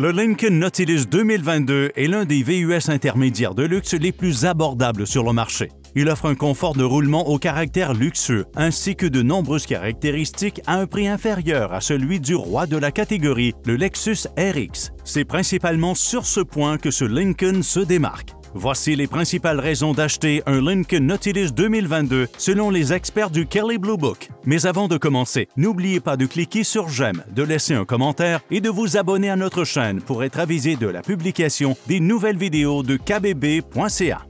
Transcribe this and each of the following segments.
Le Lincoln Nautilus 2022 est l'un des VUS intermédiaires de luxe les plus abordables sur le marché. Il offre un confort de roulement au caractère luxueux, ainsi que de nombreuses caractéristiques à un prix inférieur à celui du roi de la catégorie, le Lexus RX. C'est principalement sur ce point que ce Lincoln se démarque. Voici les principales raisons d'acheter un Lincoln Nautilus 2022 selon les experts du Kelley Blue Book. Mais avant de commencer, n'oubliez pas de cliquer sur j'aime, de laisser un commentaire et de vous abonner à notre chaîne pour être avisé de la publication des nouvelles vidéos de kbb.ca.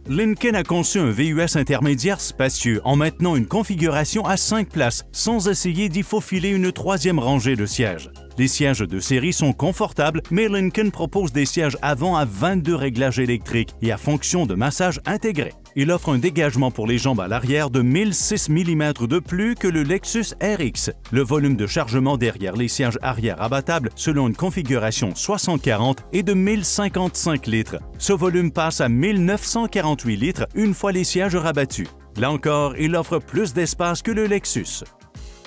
Lincoln a conçu un VUS intermédiaire spacieux en maintenant une configuration à 5 places sans essayer d'y faufiler une troisième rangée de sièges. Les sièges de série sont confortables, mais Lincoln propose des sièges avant à 22 réglages électriques et à fonction de massage intégré. Il offre un dégagement pour les jambes à l'arrière de 1006 mm de plus que le Lexus RX. Le volume de chargement derrière les sièges arrière abattables selon une configuration 60-40 est de 1055 litres. Ce volume passe à 1948 litres une fois les sièges rabattus. Là encore, il offre plus d'espace que le Lexus.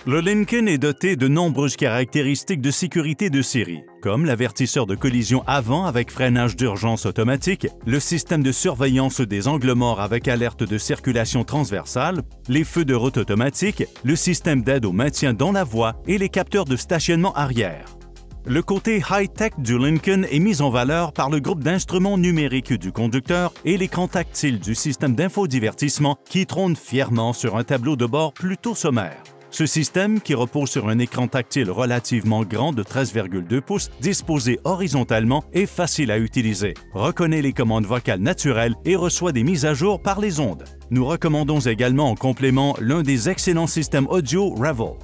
Le Lincoln est doté de nombreuses caractéristiques de sécurité de série, comme l'avertisseur de collision avant avec freinage d'urgence automatique, le système de surveillance des angles morts avec alerte de circulation transversale, les feux de route automatiques, le système d'aide au maintien dans la voie et les capteurs de stationnement arrière. Le côté high-tech du Lincoln est mis en valeur par le groupe d'instruments numériques du conducteur et l'écran tactile du système d'infodivertissement qui trône fièrement sur un tableau de bord plutôt sommaire. Ce système, qui repose sur un écran tactile relativement grand de 13,2 pouces, disposé horizontalement, est facile à utiliser, reconnaît les commandes vocales naturelles et reçoit des mises à jour par les ondes. Nous recommandons également en complément l'un des excellents systèmes audio Revel.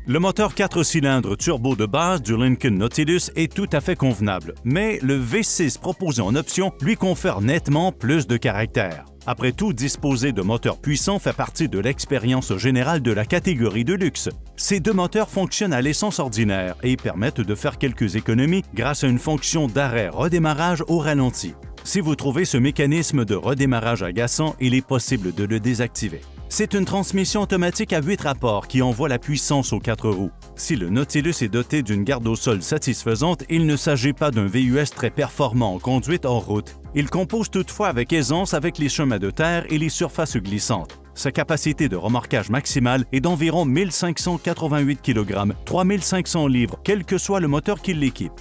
Le moteur 4 cylindres turbo de base du Lincoln Nautilus est tout à fait convenable, mais le V6 proposé en option lui confère nettement plus de caractère. Après tout, disposer de moteurs puissants fait partie de l'expérience générale de la catégorie de luxe. Ces deux moteurs fonctionnent à l'essence ordinaire et permettent de faire quelques économies grâce à une fonction d'arrêt-redémarrage au ralenti. Si vous trouvez ce mécanisme de redémarrage agaçant, il est possible de le désactiver. C'est une transmission automatique à 8 rapports qui envoie la puissance aux 4 roues. Si le Nautilus est doté d'une garde au sol satisfaisante, il ne s'agit pas d'un VUS très performant en conduite hors route. Il compose toutefois avec aisance avec les chemins de terre et les surfaces glissantes. Sa capacité de remorquage maximale est d'environ 1588 kg, 3500 livres, quel que soit le moteur qui l'équipe.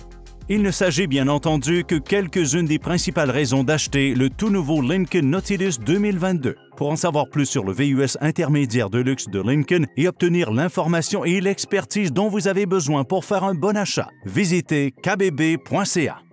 Il ne s'agit bien entendu que quelques-unes des principales raisons d'acheter le tout nouveau Lincoln Nautilus 2022. Pour en savoir plus sur le VUS intermédiaire de luxe de Lincoln et obtenir l'information et l'expertise dont vous avez besoin pour faire un bon achat, visitez kbb.ca.